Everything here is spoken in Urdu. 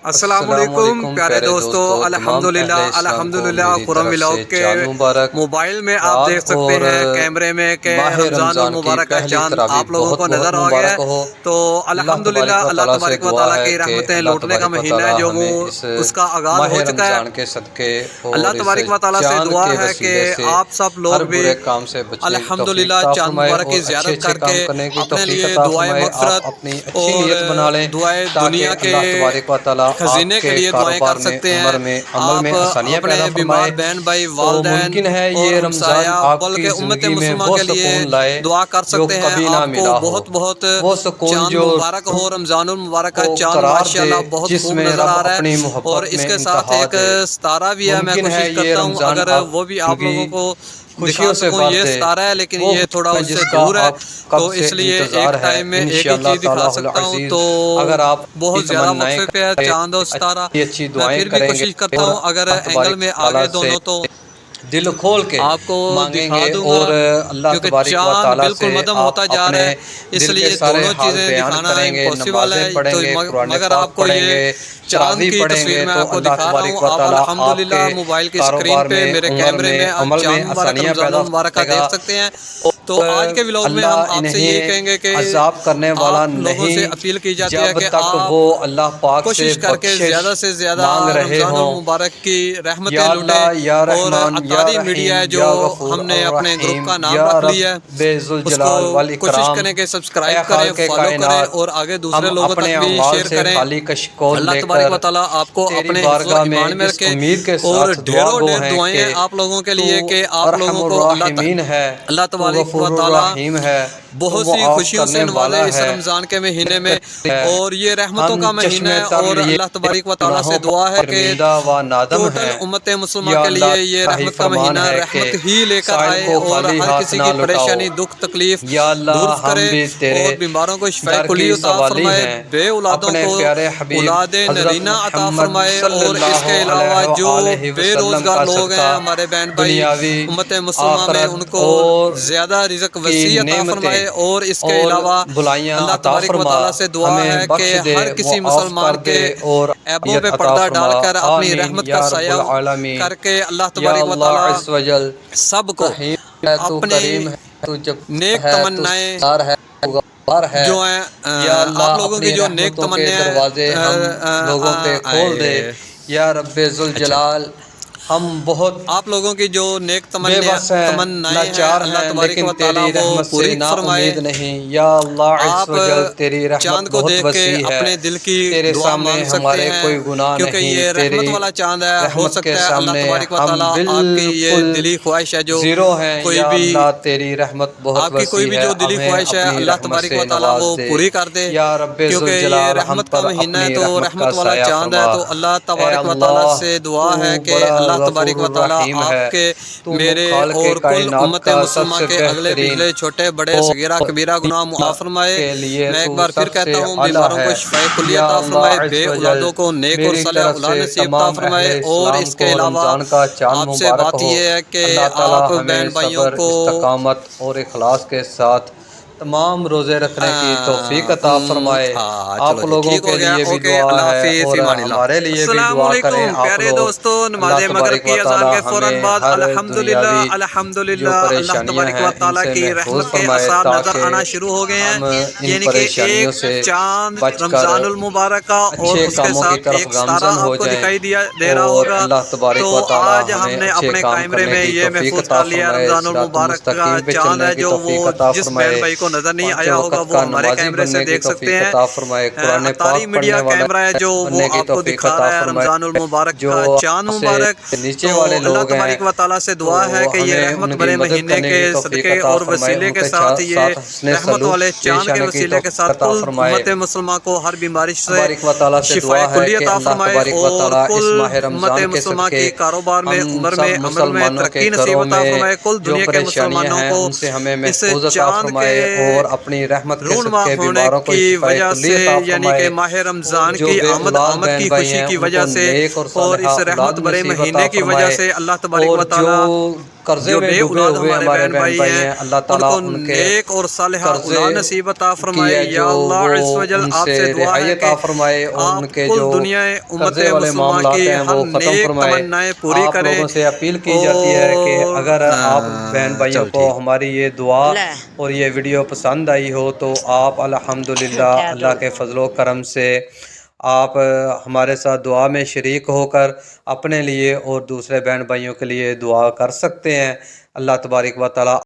السلام علیکم پیارے دوستو، الحمدللہ الحمدللہ قرآن ولاگ کے موبائل میں آپ دیکھ سکتے ہیں کیمرے میں کہ رمضان المبارک کا چاند آپ لوگوں کو نظر آ گیا ہے۔ تو الحمدللہ اللہ تبارک و تعالیٰ کی رحمتیں لوٹنے کا مہینہ ہے جو وہ اس کا آغاز ہو چکا ہے۔ اللہ تبارک و تعالیٰ سے دعا ہے کہ آپ سب لوگ بھی الحمدللہ چاند مبارک کی زیارت کر کے اپنے لیے دعائیں مغفرت اور دعائیں دنیا کے خزینے کے لیے دعائیں کر سکتے ہیں۔ آپ اپنے بیمار بہن بھائی والدین اور ہمسایہ بلکہ امت مسلمہ کے لیے دعا کر سکتے ہیں۔ آپ کو بہت بہت چاند مبارک ہو، رمضان المبارک کا چاند ماشاءاللہ بہت خوب نظر آ رہا ہے، اور اس کے ساتھ ایک ستارہ بھی ہے۔ میں کوشش کرتا ہوں اگر وہ بھی آپ لوگوں کو دکھا سکوں۔ یہ ستارہ ہے لیکن یہ تھوڑا اس سے دور ہے، تو اس لیے ایک ٹائم میں ایک ہی چیز دکھا سکتا ہوں، تو بہت زیادہ وقفے پہ ہے چاند اور ستارہ۔ میں پھر بھی کوشش کرتا ہوں اگر اینگل میں آگے دونوں تو دل کھول کے آپ کو دکھا دوں گا، کیونکہ چاند بالکل مدھم ہوتا جا رہا ہے، اس لیے دونوں چیزیں دکھانا امپاسبل ہے۔ تو مگر آپ کو یہ چاند کی تصویر میں آپ کو دکھا رہا ہوں۔ آپ الحمدللہ موبائل کی اسکرین پہ میرے کیمرے میں چاند مبارک رمضان المبارک کا دیکھ سکتے ہیں۔ تو آج کے ولاگ میں ہم آپ سے یہ کہیں گے کہ عذاب کرنے والا آپ لوگوں سے اپیل کی جاتی ہے کہ آپ وہ اللہ پاک کوشش کر کے زیادہ سے زیادہ رمضان المبارک کی رحمتیں لوٹیں، اور اتاری میڈیا ہے جو ہم نے اپنے گروپ کا نام رکھ لیا ہے، اس کو کوشش کریں کہ سبسکرائب کریں، فالو کریں اور آگے دوسرے لوگوں تک بھی شیئر کریں۔ اللہ تبارک و تعالیٰ آپ کو اپنے حفظ و ایمان میں رکھے، اور ڈھیروں ڈھیر دعائیں آپ لوگوں کے لیے کہ آپ لوگوں کو اللہ تبارک و تعالیٰ بہت سی خوشیوں سے نوازے اس رمضان کے مہینے میں، اور یہ رحمتوں کا مہینہ ہے۔ اور اللہ تبارک و تعالیٰ سے دعا ہے کہ ٹوٹل امت مسلمہ کے لیے یہ رحمت کا مہینہ رحمت ہی لے کر آئے، اور ہر کسی کی پریشانی دکھ تکلیف دور کرے، اور بیماروں کو شفا کلی عطا فرمائے، بے اولادوں کو اولاد نرینہ عطا فرمائے، اور اس کے علاوہ جو بے روزگار لوگ ہیں ہمارے بہن بھائی امت مسلمہ میں، ان کو زیادہ رزق وسیع عطا فرمائے۔ اور اس کے علاوہ اللہ تبارک و تعالیٰ سے دعا ہے کہ ہر کسی مسلمان کے عیبوں پہ پردہ ڈال کر اپنی رحمت کا سایہ کر کے اللہ تبارک و تعالیٰ سب کو اپنے نیک تمنائیں جو ہیں آپ لوگوں کی جو نیک تمنائیں لوگوں پہ کھول دے یا رب ذوالجلال۔ ہم بہت آپ لوگوں کی جو نیک تمنائیں ہیں اللہ تبارک و تعالیٰ وہ پوری فرمائے۔ یا اللہ آپ چاند کو دیکھ کے اپنے دل کی دعا مانگ سکتے ہیں، کیونکہ یہ رحمت والا چاند ہے۔ ہو سکتا ہے اللہ تبارک و تعالیٰ آپ کی یہ دلی خواہش ہے جو کوئی بھی آپ کی کوئی بھی جو دلی خواہش ہے اللہ تبارک و تعالیٰ وہ پوری کر دے، کیونکہ یہ رحمت کا مہینہ ہے تو رحمت والا چاند ہے۔ تو اللہ تبارک و تعالیٰ سے دعا ہے کہ اللہ تبارک و تعالیٰ آپ کے میرے اور کل امت مسلمہ کے اگلے پچھلے چھوٹے بڑے صغیرہ کبیرہ گناہ معاف فرمائے۔ میں ایک بار پھر کہتا ہوں بیماروں کو شفاء کلی عطا فرمائے، بے اولادوں کو نیک اور صالح اولاد نصیب عطا فرمائے، اور اس کے علاوہ آپ سے بات یہ ہے کہ آپ بہن بھائیوں کو استقامت اور اخلاص کے ساتھ تمام روزے رکھنے کی توفیق عطا فرمائے۔ آپ لوگوں کے لیے بھی دعا ہے اور ہمارے لیے بھی دعا کریں۔ پیارے دوستو، نماز مغرب کی اذان کے فوراً بعد الحمدللہ اللہ تبارک و تعالیٰ کی رحمت کے اثار نظر آنا شروع ہو گئے ہیں، یعنی کہ ایک چاند رمضان المبارک کا اور اس کے ساتھ ایک ستارہ آپ کو دکھائی دے رہا ہوگا۔ تو آج ہم نے اپنے کیمرے میں یہ محفوظ کر لیا رمضان المبارک کا چاند ہے، جو وہ جس بہن بھائی کو نظر نہیں آیا ہوگا وہ ہمارے کیمرے سے دیکھ سکتے ہیں۔ اتاری میڈیا کیمرہ ہے جو وہ آپ کو دکھا رہا ہے رمضان المبارک کا چاند مبارک۔ تو اللہ تبارک و تعالیٰ سے دعا ہے کہ یہ رحمت بھرے مہینے کے صدقے اور وسیلے کے ساتھ، یہ رحمت والے چاند کے وسیلے کے ساتھ کل امت مسلمہ کو ہر بیماری سے شفاء کلی عطا فرمائے، اور کل امت مسلمہ کی کاروبار میں عمر میں عمل میں ترقی نصیب عطا فرمائے۔ کل دنیا کے مسلمانوں کو اس چاند کے اور اپنی رحمت کے رونما صدقے ہونے بیماروں کو کی شفاء وجہ کلی سے، عطا یعنی فرمائے، کہ ماہ رمضان جو کی بے آمد اولاد بہن کی بھائی خوشی ہیں کی ان وجہ کو سے نیک اور اور اس صالحہ رحمت اولاد بھرے نصیب مہینے عطا کی وجہ فرمائے، سے اللہ تبارک و اور تعالیٰ جو قرضے میں ڈوبے ہوئے ہمارے بہن بھائی ہیں، اللہ تعالیٰ ان کے نیک اور صالحہ اولاد نصیب عطا فرمائے یا اللہ عز و جل آپ سے دعا ہے کہ فرمائے اور ان کے جو دنیا امت قرضے والے مسلمہ معاملات کی ہیں ہر وہ ختم نیک فرمائے۔ تمنائیں پوری آپ کریں۔ لوگوں سے اپیل کی جاتی ہے کہ اگر آپ بہن بھائیوں کو ہماری یہ دعا اور یہ ویڈیو پسند آئی ہو تو آپ الحمدللہ اللہ کے فضل و کرم سے آپ ہمارے ساتھ دعا میں شریک ہو کر اپنے لیے اور دوسرے بہن بھائیوں کے لیے دعا کر سکتے ہیں۔ اللہ تبارک و تعالیٰ